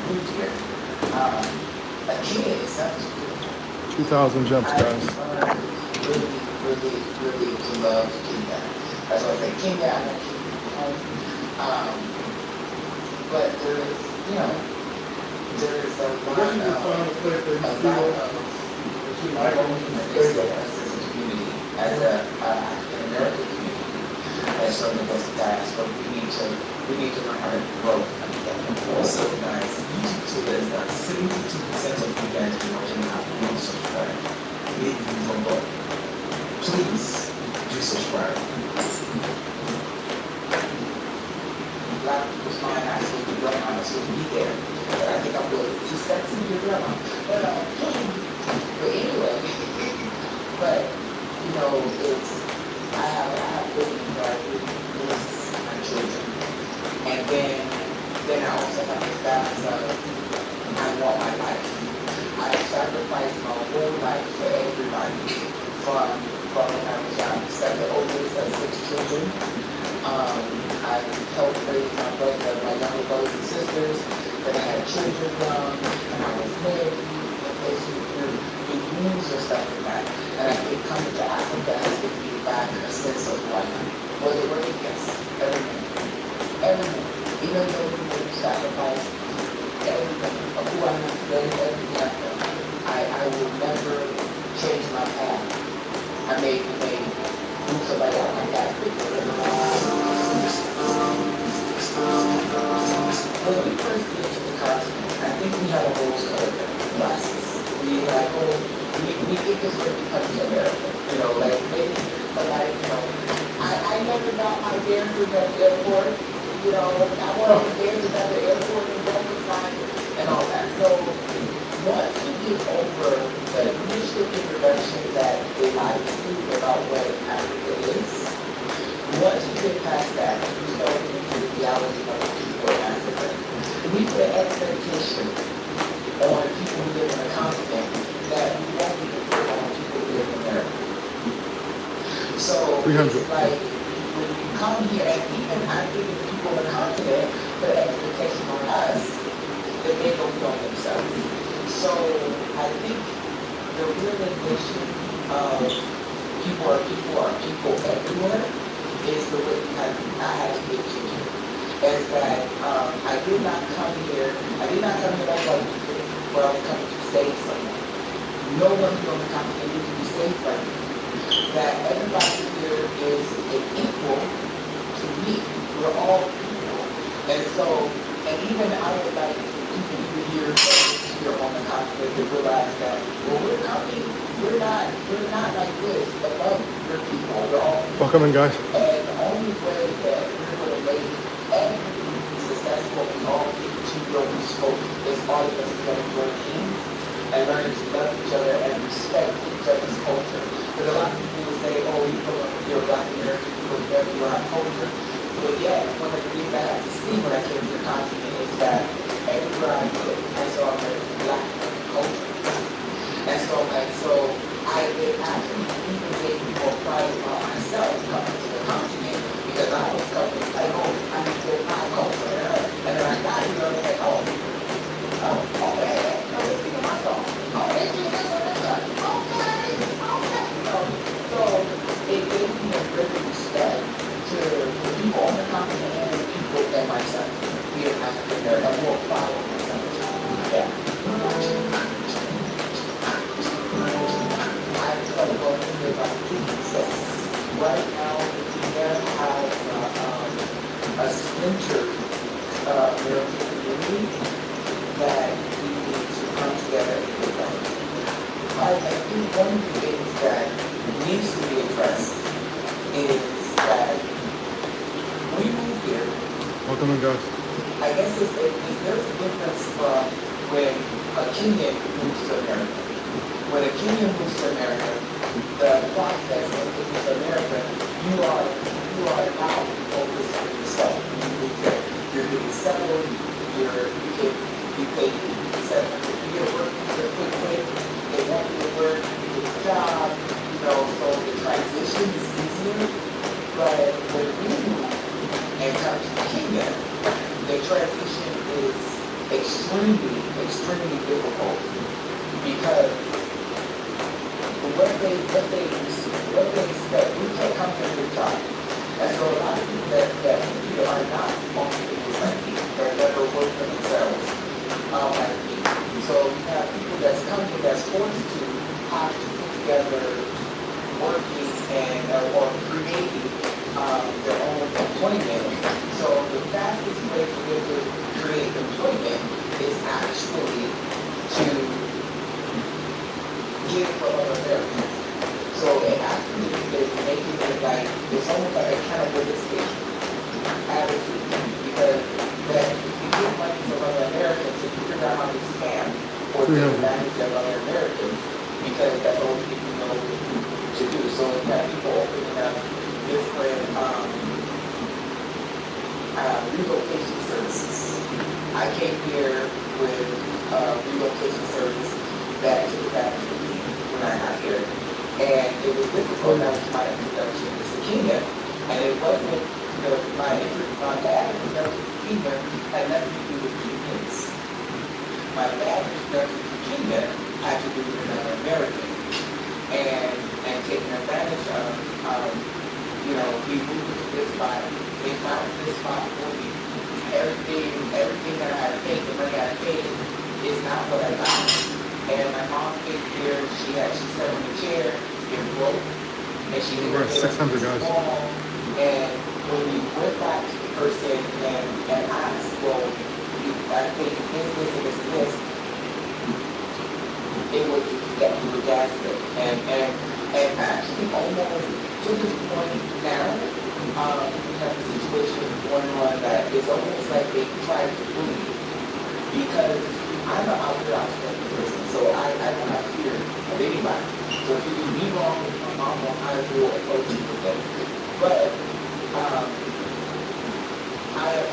moved here. A kid, it's not 2,000 jumps, I guys. learned really to love Kenya. That's why I say Kenya, I know Kenya home. But there is, there is a lot I guess you can find a place that you of feel that you like and you can stay there. as a community, as a African American community, as something that's diaspora, we need to learn how to grow. Also, guys, YouTube is that 72% of you guys are watching now don't subscribe. If you forgot, please do subscribe. Black people's mind actually be grandma, so be there. But I think I'm going to sexy to your grandma. But anyway, but it's I have living right with my children. And then I also have this balance of I want my life. I sacrificed my whole life for everybody from when I was young. The oldest of 6 children. I helped raise my younger brothers and sisters. Then I had children young, and I was married. You lose yourself in that. And I think coming to Africa has given me back a sense of life. Was it worth it? Yes. Everything. Even though we sacrificed everything of who I am today, everything I've done, I will never change my path. I may do somebody out my path. When we first came to the continent, I think we had a rose-colored glasses. We think it's going to come to America. Like maybe somebody, I never got my bearings at the airport. I wanted to bearings at the airport and and all that. So once you get over the initial introduction that they like to do about what Africa is, once you get past that, you start to get to the reality of the people in Africa. We put an expectation on people who live on the continent that we won't be put on people who live in America. So 300. it's like when you come here, and even I think the people on the continent put an expectation on us that they don't know themselves. So I think the realization of people are people everywhere is the way I had to get to. Is that I did not come here like where I was coming to save someone. No one here on the continent needs to be saved from me. That everybody here is an equal to me. We're all people. And so, and even I would like people here on the continent to realize that we're not like this above your people. We're all Welcome in, guys. and the only way that we're going to make everything successful and all get to where we spoke is all of us together working and learning to love each other and respect each other's culture. Because a lot of people will say, oh, you're a Black American, you are our culture. But yeah, one of the things I had to see when I came to the continent is that everywhere I looked, I saw a very Black culture. And so it actually even gave me more pride about myself coming to the continent because I was coming like, oh, I need to get my culture. And then I got here, I was like, okay, let's speak my song. Oh, they do this or this. Okay. So it gave me a great respect to the people on the continent and the people and myself. We are African American. I'm more proud of myself. Yeah. Right now, we have a splinter American community that we need to come together and get done. I think one of the things that needs to be addressed is that we move here. Welcome in, guys. I guess there's a difference from when a Kenyan moves to America. When a Kenyan moves to America, the process of moving to America, you are now focused on yourself. You're getting settled, you pay settled. You get work, you get quick, they want you to work, you get a job, so the transition is easier. But when we move and come to Kenya, the transition is extremely difficult because what they expect, we can't come to the job. And so a lot of people that here are not entrepreneurs like me, that never work for themselves like me. So you have people that's coming here that's forced to have to put together working and or creating their own employment. So the fastest way for them to create employment is actually to get from other Americans. So it actually is making it like it's almost like a cannibalistic attitude because that you get money from other Americans and you figure out how to scam or take advantage of other Americans because that's all people know to do. So you have people opening up different relocation services. I came here with relocation service that took advantage of me when I got here. And it was difficult. That was my introduction to Kenya. And it wasn't, my bad introduction to Kenya had nothing to do with Kenyans. My bad introduction to Kenya had to do with another American. And taking advantage of, we moved to this spot. They found this spot for me. Everything that I had paid, the money I had paid, is not what I got. And my mom came here, she sat on the chair, it broke, and she didn't We're at 600 guys. And when we went back to the person and asked, well, I think this, it was that we were gaslit. And actually almost to this point now, we have a situation going on that is almost like they tried to bully me because I'm an outspoken person, so I don't have fear of anybody. So if you do me wrong, I will approach you with them. But I'm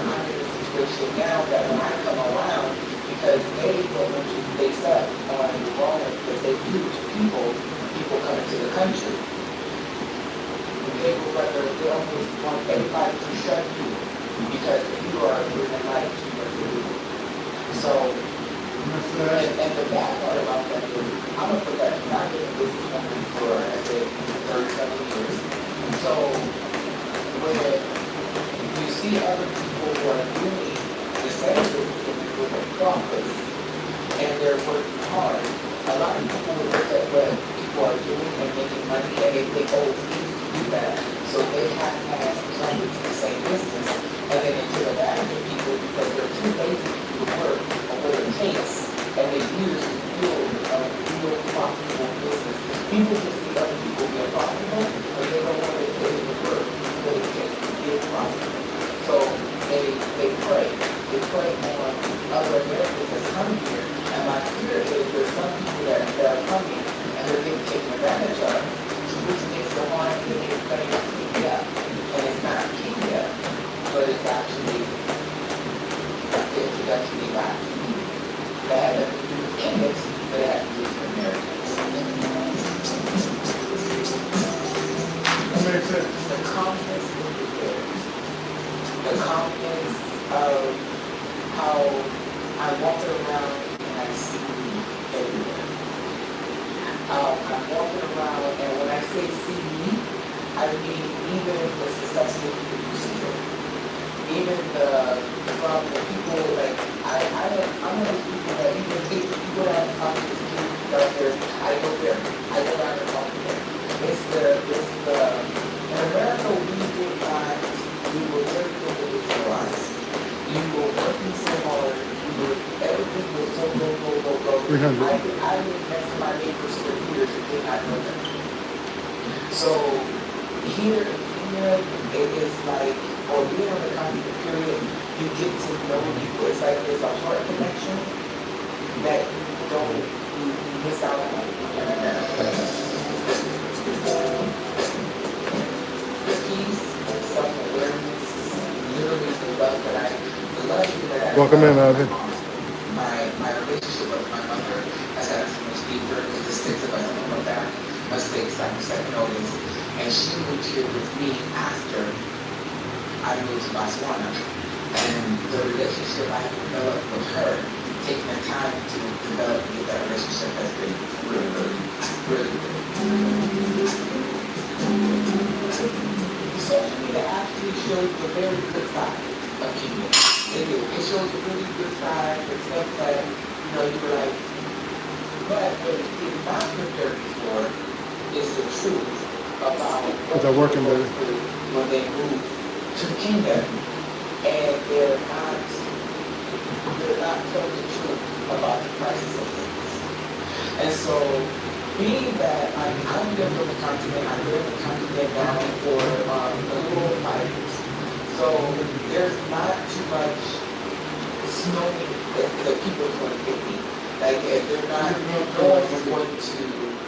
in a situation now that when I come around, because they don't want to face up on the wrong that they do to people coming to the country. They would rather, they almost want everybody to shut you because you are living life too much to do. So, and the bad part about that is, I'm going to put that, I've been in business company for, I said, 37 years. So, when you see other people who are doing the same business with a profit, and they're working hard, a lot of people will look at what people are doing and making money, and they think, oh, it's easy to do that. So they have to have something to the same business, and then they take advantage of people because they're too lazy to do the work of what it takes, and they use to build a real profitable business. People just see other people being profitable, but they don't want to put in the work what it takes to get profitable. So they prey on other Americans that's coming here, and my fear is there's some people that are coming and they're getting taken advantage of, which makes the one that is coming up to Kenya, and it's not Kenya, but it's actually the introduction they got to me. That had nothing to do with Kenyans, but it had to do with Americans. That makes sense. The confidence in the air. The confidence of how I walk around and I see me everywhere. I'm walking around, and when I say see me, I mean even the successful people you see here. Even from the people, like, I'm one of those people that even if you go down and talk to the people down there, I go there. I go down and talk to them. In America, we were very individualized. You were working so hard, everything was so go. 300. I lived next to my neighbors for years and did not know them. So here in Kenya, it is like, or being on the country period, you get to know people. It's like there's a heart connection that you miss out on. The peace, self-awareness, literally the love that Welcome in, Ivan. My relationship with my mother has gotten so much deeper because the six of us moved back, us six, I'm second oldest, and she moved here with me after I moved to Botswana. And the relationship I developed with her, taking the time to develop and get that relationship has been really, really, really good. Social media actually shows the very good side of Kenya. It do. It shows a really good side, the stuff that, you were like, but what it did not prepare me for is the truth about what Is that working, baby? when they move to Kenya and they're not telling the truth about the prices of things. And so, being that I lived on the continent, I lived on the continent now for a little over 5 years. So there's not too much snowing that people are going to get me. Like if they're not, no one's going to.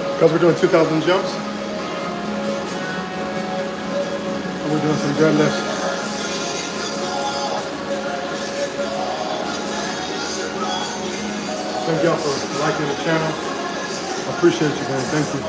Because we're doing 2,000 jumps. And we're doing some deadlifts. Thank y'all for liking the channel. I appreciate you, man. Thank you.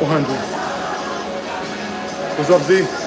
couple hundred. What's up, Z?